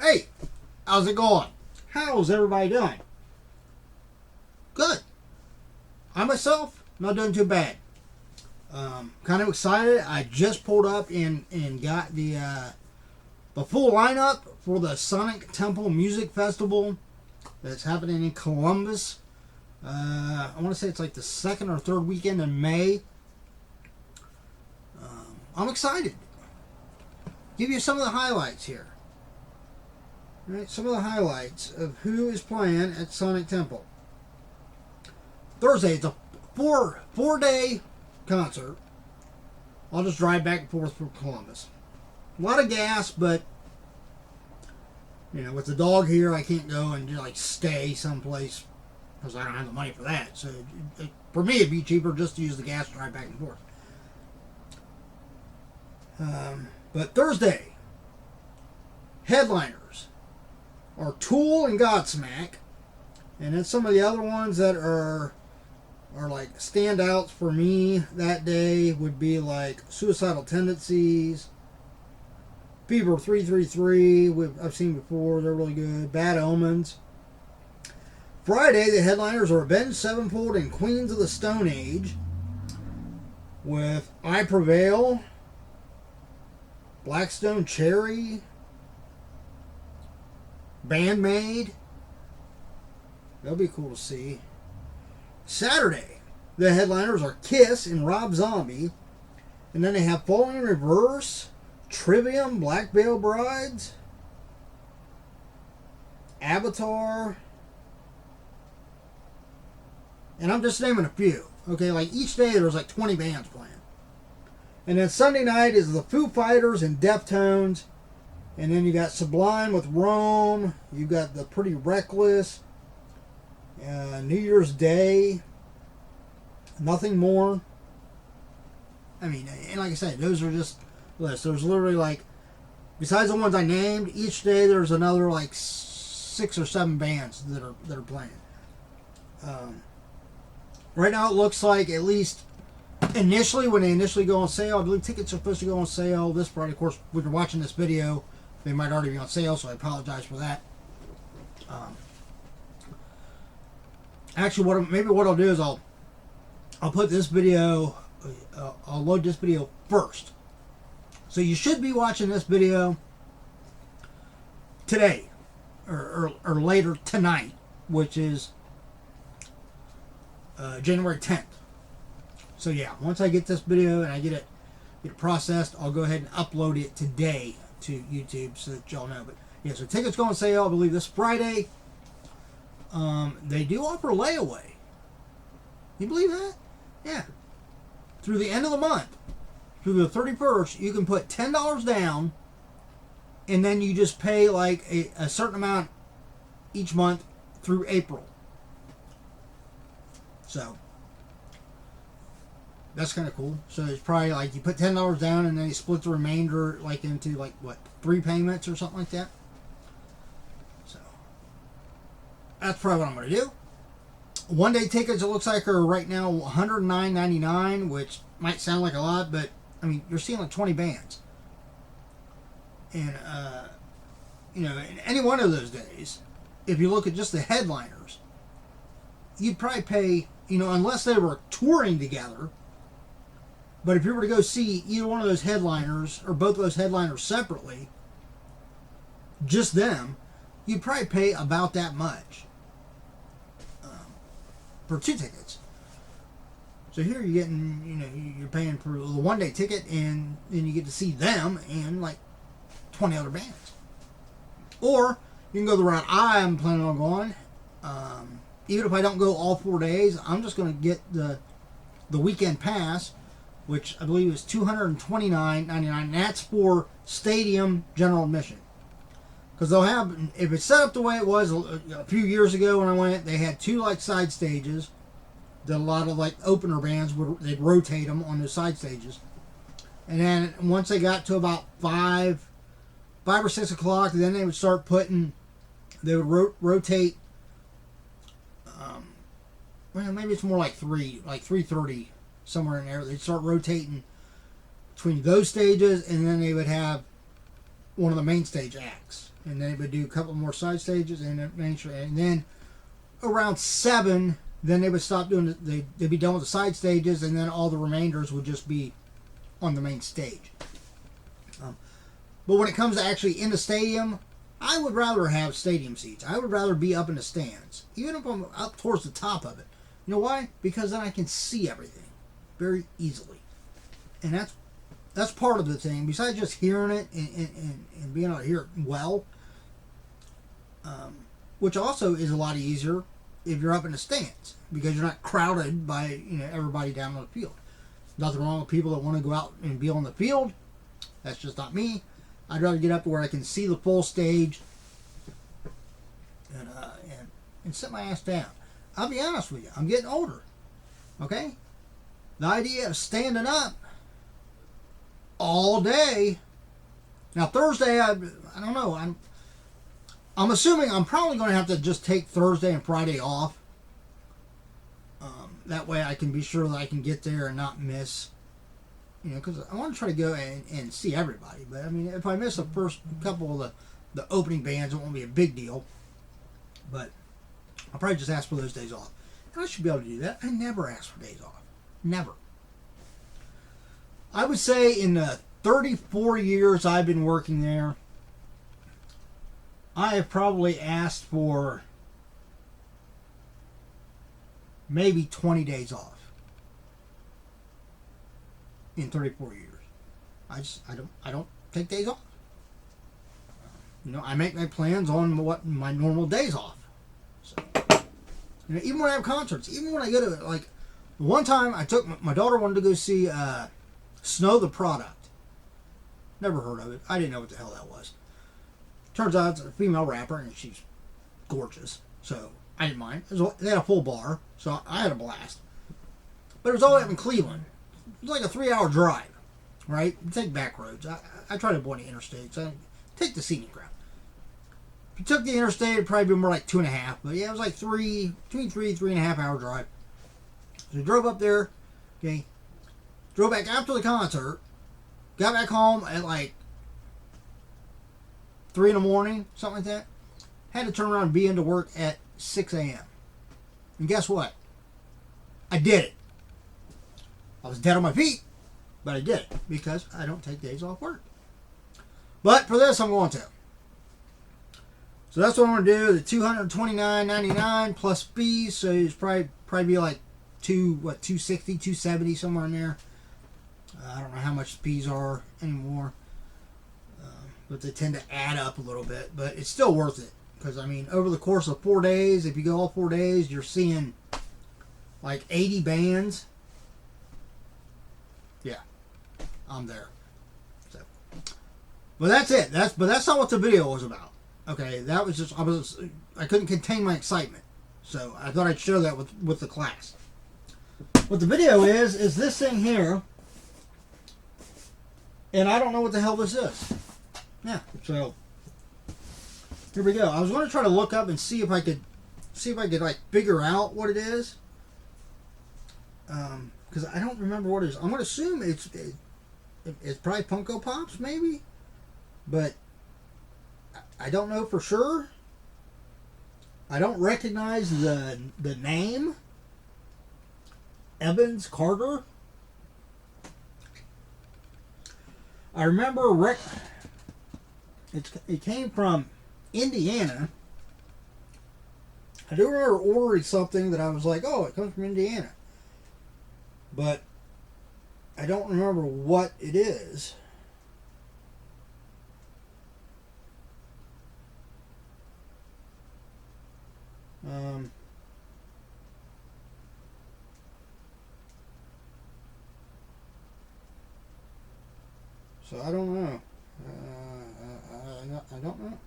Hey, how's it going? How's everybody doing? Good. I myself, not doing too bad. Kind of excited. I just pulled up and got the full lineup for the Sonic Temple Music Festival that's happening in Columbus. I want to say it's like the second or third weekend in May. I'm excited. Give you some of the highlights here. All right, some of the highlights of who is playing at Sonic Temple. Thursday, it's a four-day concert. I'll just drive back and forth from Columbus. A lot of gas, but with the dog here, I can't go and just stay someplace because I don't have the money for that. So for me, it'd be cheaper just to use the gas to drive back and forth. But Thursday, headliners are Tool and Godsmack, and then some of the other ones that are like standouts for me that day would be like Suicidal Tendencies, Fever 333, I've seen before, they're really good. Bad Omens. Friday, the headliners are Avenged Sevenfold and Queens of the Stone Age, with I Prevail, Blackstone Cherry, Bandmade. That'll be cool to see. Saturday, the headliners are Kiss and Rob Zombie. And then they have Falling in Reverse, Trivium, Black Veil Brides, Avatar. And I'm just naming a few. Okay, like each day there's like 20 bands playing. And then Sunday night is the Foo Fighters and Deftones. And then you got Sublime with Rome. You got the Pretty Reckless. New Year's Day. Nothing More. I mean, and like I said, those are just lists. There's literally like, besides the ones I named, each day there's another like 6 or 7 bands that are playing. Right now it looks like, at least initially, when they initially go on sale, I believe tickets are supposed to go on sale this Friday. Of course, when you're watching this video, they might already be on sale, so I apologize for that. Actually, what I'll do is I'll put this video, I'll load this video first. So you should be watching this video today or later tonight, which is January 10th. So yeah, once I get this video and I get it processed, I'll go ahead and upload it today to YouTube so that y'all know. But yeah, so tickets go on sale, I believe, this Friday. They do offer layaway. You believe that? Yeah. Through the end of the month, through the 31st, you can put $10 down, and then you just pay like a certain amount each month through April. So that's kind of cool. So it's probably like you put $10 down and then you split the remainder like into like what, 3 payments or something like that. So that's probably what I'm going to do. One-day tickets, it looks like, are right now $109.99, which might sound like a lot, but I mean, you're seeing like 20 bands. And in any one of those days, if you look at just the headliners, you'd probably pay, unless they were touring together. But if you were to go see either one of those headliners or both of those headliners separately, just them, you'd probably pay about that much for 2 tickets. So here you're getting, you're paying for the one-day ticket, and then you get to see them and like 20 other bands. Or you can go the route I'm planning on going. Even if I don't go all 4 days, I'm just going to get the weekend pass, which I believe is $229.99, and that's for stadium general admission. Because they'll have, if it's set up the way it was a few years ago when I went, they had 2 like side stages that a lot of like opener bands they'd rotate them on the side stages. And then once they got to about 5 or 6 o'clock, then they would start they would rotate. Well, maybe it's more like 3:30, somewhere in there. They'd start rotating between those stages, and then they would have one of the main stage acts, and then it would do a couple more side stages, and then around 7, then they would stop doing it. They'd be done with the side stages, and then all the remainders would just be on the main stage. But when it comes to actually in the stadium, I would rather have stadium seats. I would rather be up in the stands, even if I'm up towards the top of it. You know why? Because then I can see everything very easily, and that's part of the thing. Besides just hearing it and being able to hear it well, which also is a lot easier if you're up in the stands, because you're not crowded by everybody down on the field. Nothing wrong with people that want to go out and be on the field. That's just not me. I'd rather get up to where I can see the full stage and sit my ass down. I'll be honest with you. I'm getting older. Okay? The idea of standing up all day. Now Thursday, I don't know. I'm assuming I'm probably going to have to just take Thursday and Friday off. That way I can be sure that I can get there and not miss. Because I want to try to go and see everybody. But I mean, if I miss the first couple of the opening bands, it won't be a big deal. But I'll probably just ask for those days off. And I should be able to do that. I never ask for days off. Never. I would say in the 34 years I've been working there, I have probably asked for maybe 20 days off. In 34 years, I don't take days off. I make my plans on what my normal days off. So, even when I have concerts, even when I go to like one time, I took my daughter wanted to go see Snow the Product. Never heard of it. I didn't know what the hell that was. Turns out it's a female rapper and she's gorgeous, so I didn't mind. They had a full bar, so I had a blast. But it was all up in Cleveland. It was like a 3-hour drive, right? You take back roads. I try to avoid the interstates. I take the scenic route. If you took the interstate, it'd probably be more like 2.5. But yeah, it was like between 3.5 hour drive. So we drove up there, okay? Drove back after the concert. Got back home at like 3 in the morning, something like that. Had to turn around and be into work at 6 a.m. And guess what? I did it. I was dead on my feet, but I did it because I don't take days off work. But for this, I'm going to. So that's what I'm going to do. The $229.99 plus fees, so it's probably be like $260, $270, somewhere in there. I don't know how much fees are anymore, but they tend to add up a little bit. But it's still worth it because I mean, over the course of 4 days, if you go all 4 days, you're seeing like 80 bands. Yeah, I'm there. So, but that's it. But that's not what the video was about. Okay, that was just I couldn't contain my excitement, so I thought I'd share that with the class. What the video is this thing here, and I don't know what the hell this is. Yeah, so here we go. I was going to try to look up and see if I could like figure out what it is. Because I don't remember what it is. I'm going to assume it's probably Funko Pops, maybe, but I don't know for sure. I don't recognize the name. Evans Carter. I remember it came from Indiana. I do remember ordering something that I was like, oh, it comes from Indiana. But I don't remember what it is. So I don't know. I don't know.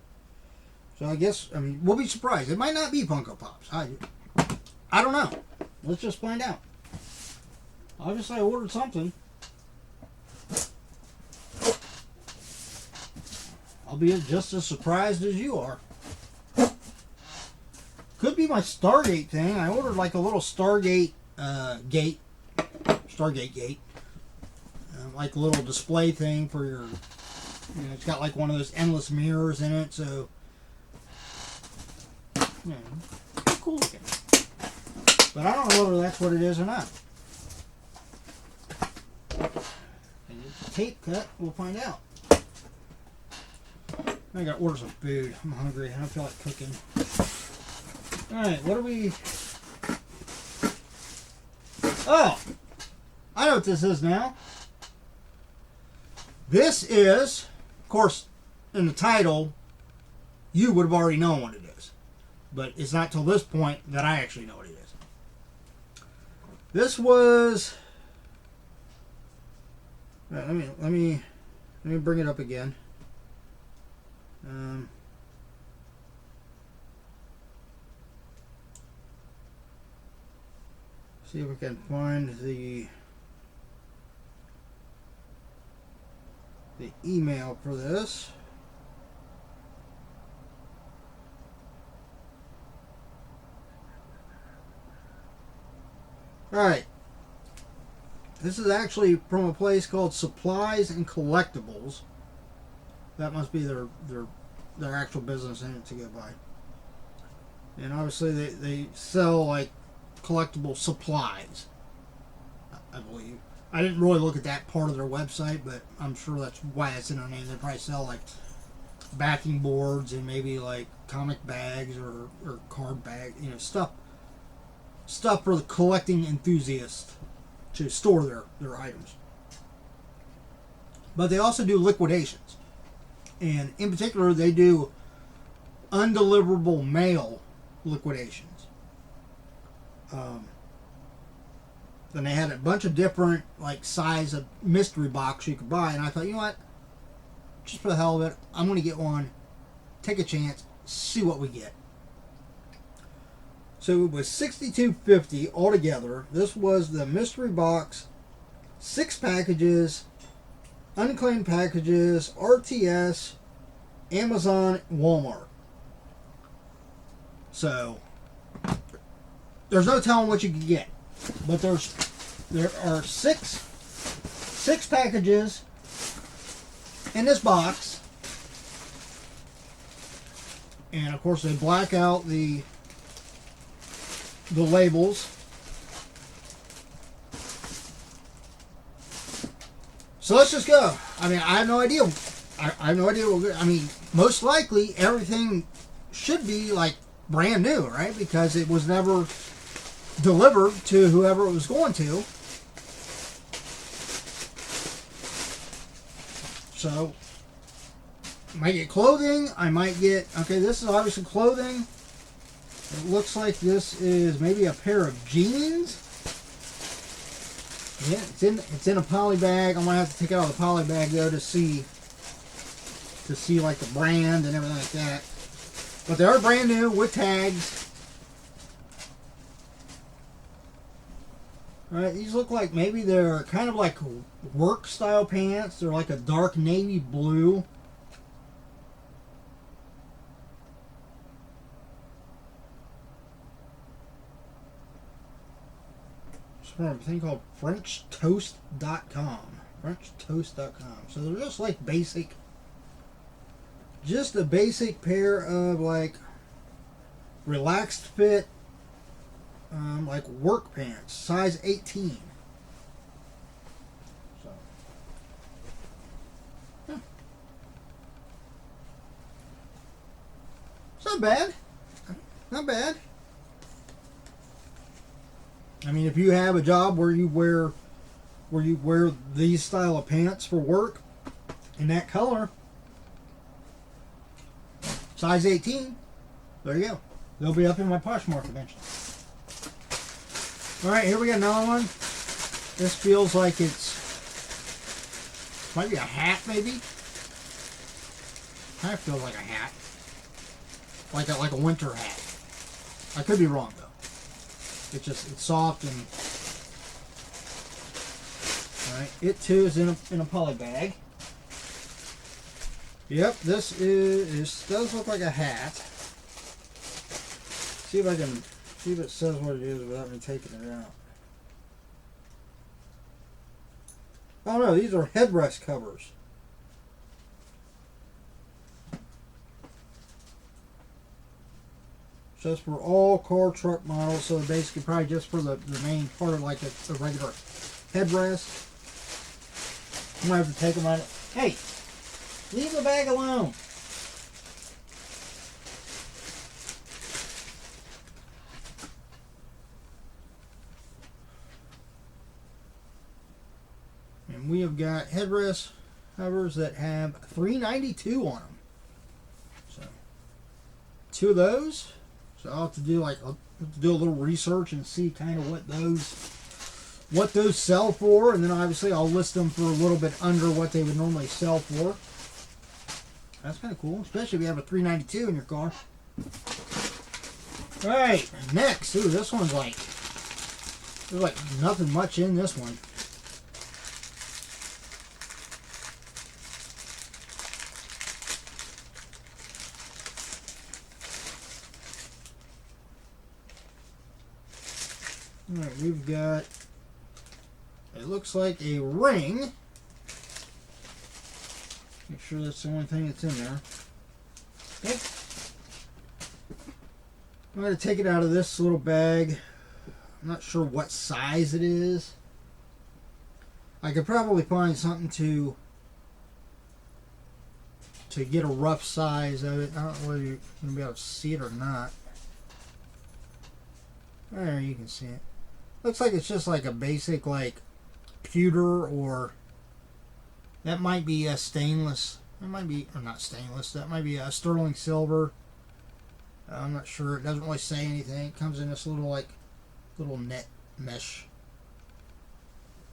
So I guess, I mean, we'll be surprised. It might not be Funko Pops. I don't know. Let's just find out. Obviously, I ordered something. I'll be just as surprised as you are. Could be my Stargate thing. I ordered like a little Stargate gate. Stargate gate. Like a little display thing for your You know, it's got like one of those endless mirrors in it, so you know, cool looking. But I don't know whether that's what it is or not. And the tape cut, we'll find out. I gotta order some food. I'm hungry. I don't feel like cooking. Alright, what are we... Oh! I know what this is now. This is, of course, in the title, you would have already known what it is. But it's not till this point that I actually know what it is. This was... Right, let me bring it up again. See if we can find the email for this. Alright. This is actually from a place called Supplies and Collectibles. That must be their actual business name to go by. And obviously they sell like collectible supplies, I believe. I didn't really look at that part of their website, but I'm sure that's why it's in their name. They probably sell like backing boards and maybe like comic bags or card bag, you know, stuff for the collecting enthusiast to store their items. But they also do liquidations. And in particular, they do undeliverable mail liquidations. Then they had a bunch of different like size of mystery box you could buy, and I thought, you know what? Just for the hell of it, I'm going to get one, take a chance, see what we get. So it was $62.50 altogether. This was the mystery box, 6 packages, unclaimed packages, RTS, Amazon, Walmart. So there's no telling what you can get, but there are six packages in this box, and of course they black out the labels. So let's just go. I mean, I have no idea. I have no idea what. I mean, most likely everything should be like brand new, right? Because it was never delivered to whoever it was going to. So, I might get clothing. I might get... Okay, this is obviously clothing. It looks like this is maybe a pair of jeans. Yeah, it's in a poly bag. I'm gonna have to take it out of the poly bag though to see like the brand and everything like that. But they are brand new with tags. Alright, these look like maybe they're kind of like work style pants. They're like a dark navy blue. It's from a thing called FrenchToast.com. FrenchToast.com. So they're just like basic. Just a basic pair of like relaxed fit like work pants, size 18. So, yeah. It's not bad. Not bad. I mean, if you have a job where you wear these style of pants for work in that color, size 18, there you go. They'll be up in my Poshmark eventually. Alright, here we got another one. This feels like it's... might be a hat, maybe? Kind of feels like a hat. Like a winter hat. I could be wrong, though. It's soft and... Alright, it too is in a poly bag. Yep, this does look like a hat. See if I can see if it says what it is without me taking it out. Oh no, these are headrest covers. Just for all car truck models, so basically probably just for the main part of like the regular headrest. I'm gonna have to take them out. Hey, leave the bag alone. And we have got headrest covers that have $3.92 on them. So 2 of those. So I'll have to do a little research and see kind of what those sell for, and then obviously I'll list them for a little bit under what they would normally sell for. That's kind of cool, especially if you have a $3.92 in your car. All right, next, ooh, this one's like there's like nothing much in this one. Alright, we've got, it looks like a ring. Make sure that's the only thing that's in there. Okay. I'm going to take it out of this little bag. I'm not sure what size it is. I could probably find something to get a rough size of it. I don't know whether you're going to be able to see it or not. There, you can see it. Looks like it's just like a basic like pewter, or that might be a stainless. It might be, or not stainless. That might be a sterling silver. I'm not sure. It doesn't really say anything. It comes in this little net mesh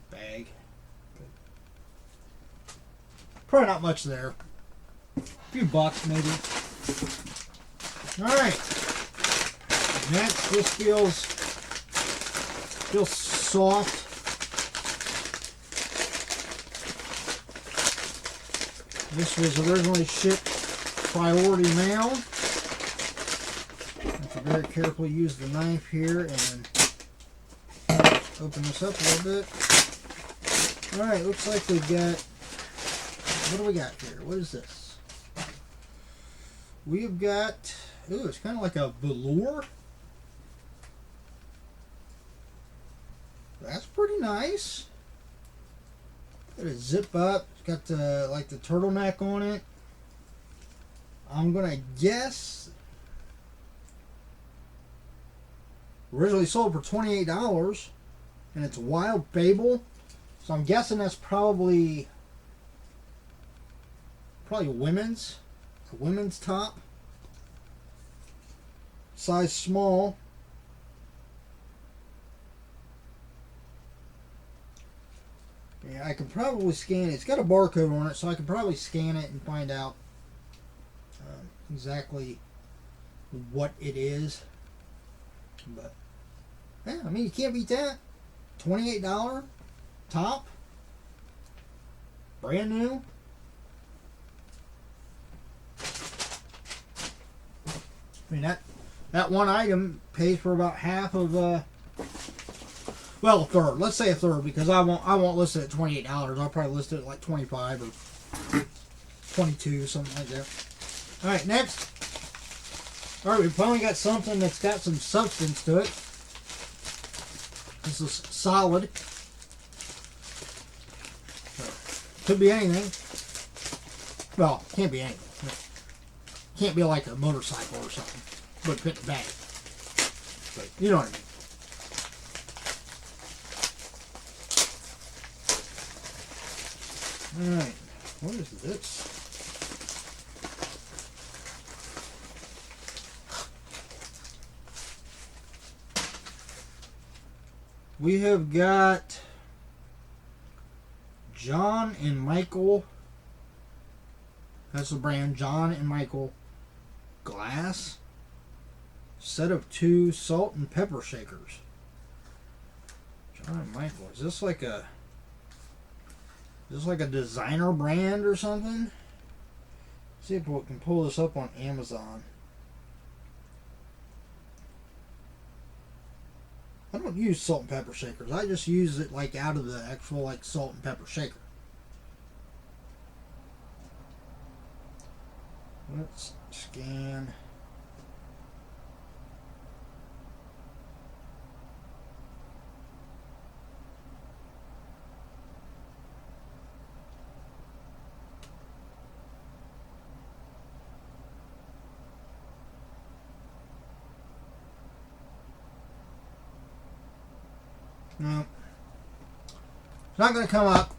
bag. Probably not much there. A few bucks maybe. All right. Next, this feels soft. This was originally shipped priority mail. I have to very carefully use the knife here and open this up a little bit. Alright, looks like we've got, what do we got here? What is this? We've got, ooh, it's kind of like a velour. That's pretty nice. Got a zip up. It's got the like the turtleneck on it. I'm gonna guess originally sold for $28, and it's Wild Fable. So I'm guessing that's probably a women's top, size small. Yeah, I can probably scan it. It's got a barcode on it, so I can probably scan it and find out exactly what it is. But yeah, I mean, you can't beat that. $28 top, brand new. I mean, that one item pays for about half of well, a third. Let's say a third, because I won't list it at $28. I'll probably list it at like $25 or $22, something like that. All right, next. All right, we've finally got something that's got some substance to it. This is solid. Could be anything. Well, can't be anything. Can't be like a motorcycle or something. But fit in the bag. But you know what I mean. Alright, what is this? We have got John and Michael. That's the brand, John and Michael glass. Set of 2 salt and pepper shakers. John and Michael. Is this like a designer brand or something? See if we can pull this up on Amazon. I don't use salt and pepper shakers. I just use it like out of the actual like salt and pepper shaker. Let's scan. No. It's not going to come up.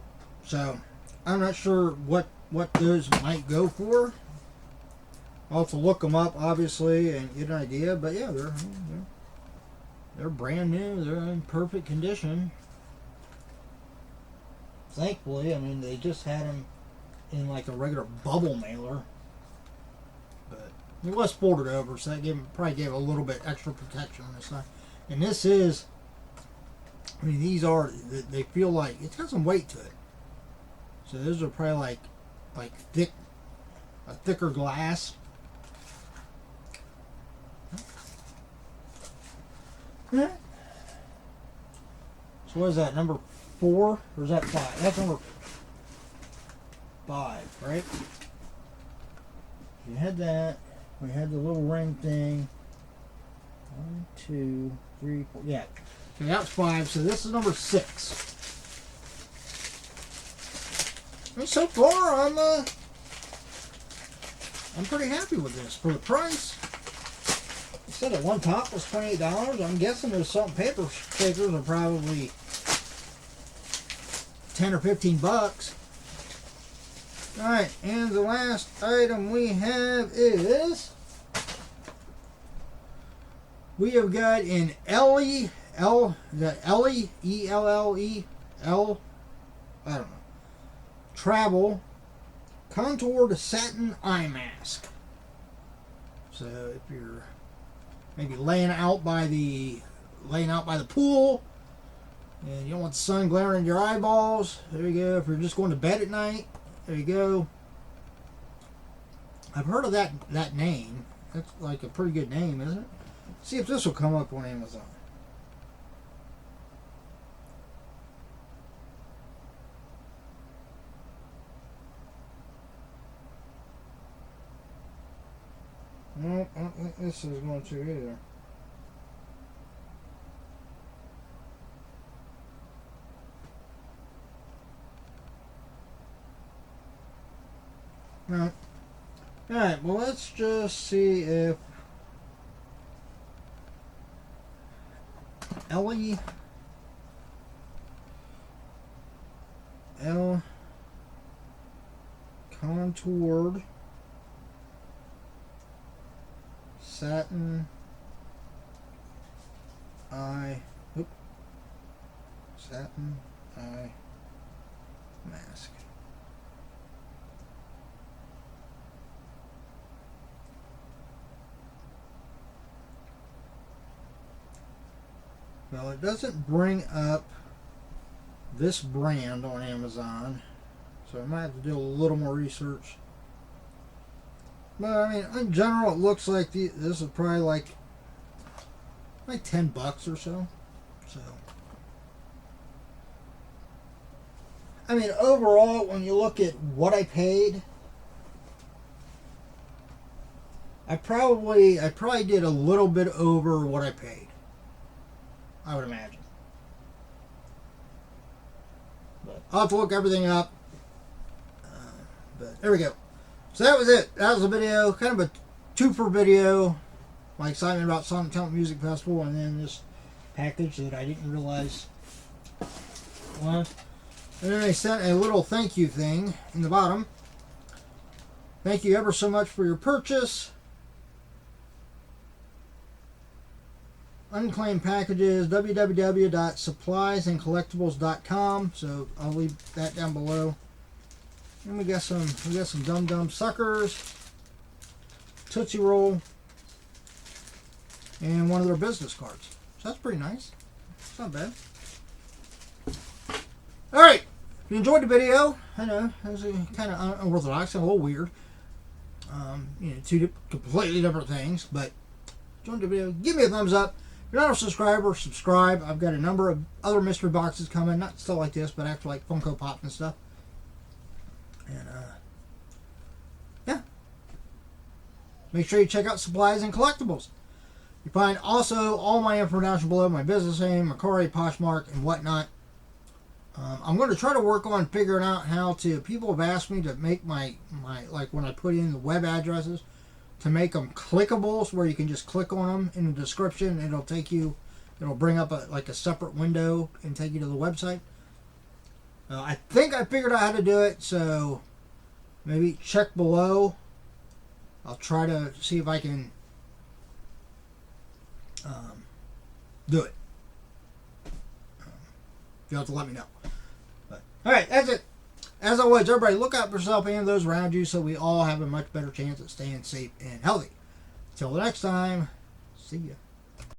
So, I'm not sure what those might go for. I'll have to look them up, obviously, and get an idea. But yeah, they're brand new. They're in perfect condition. Thankfully, I mean, they just had them in like a regular bubble mailer. But it was folded over, so that probably gave a little bit extra protection on this side. And this is, I mean, these are, they feel like, it's got some weight to it. So those are probably like a thicker glass. So what is that, number 4? Or is that 5? That's number 5, right? You had that. We had the little ring thing. 1, 2, 3, 4. Yeah. So that's 5. So this is number 6. And so far, I'm pretty happy with this for the price. It said at one top was $28. I'm guessing there's some paper stickers are probably 10 or 15 bucks. Alright, and the last item we have is, we have got an Ellie, E-L-L-E-L, I don't know, travel contoured satin eye mask. So if you're maybe laying out by the pool and you don't want the sun glaring in your eyeballs, there you go. If you're just going to bed at night, there you go. I've heard of that name. That's like a pretty good name, isn't it? See if this will come up on Amazon. No, I don't think this is going to either. No. Alright, well, let's just see if Ellie L contoured satin eye mask. Well, it doesn't bring up this brand on Amazon, so I might have to do a little more research. But I mean, in general, it looks like this is probably like $10 or so. So, I mean, overall, when you look at what I paid, I probably did a little bit over what I paid, I would imagine. But I'll have to look everything up. But there we go. So that was it. That was a video, kind of a twofer video. My excitement about Sonic Talent Music Festival, and then this package that I didn't realize was. And then they sent a little thank you thing in the bottom. Thank you ever so much for your purchase. Unclaimed packages, www.suppliesandcollectibles.com. So I'll leave that down below. And we got some Dum Dum Suckers, Tootsie Roll, and one of their business cards. So that's pretty nice. It's not bad. Alright, if you enjoyed the video, I know it was kind of unorthodox and a little weird. Two completely different things, but enjoyed the video. Give me a thumbs up. If you're not a subscriber, subscribe. I've got a number of other mystery boxes coming, not stuff like this, but actually like Funko Pop and stuff. And, yeah. Make sure you check out Supplies and Collectibles. You find also all my information below, my business name, Macari, Poshmark, and whatnot. I'm going to try to work on figuring out how to, people have asked me to make my like when I put in the web addresses, to make them clickables where you can just click on them in the description and it'll take you It'll bring up a separate window and take you to the website. I think I figured out how to do it, so maybe check below. I'll try to see if I can do it. You'll have to let me know. But, alright, that's it. As always, everybody, look out for yourself and those around you so we all have a much better chance at staying safe and healthy. Until the next time, see ya.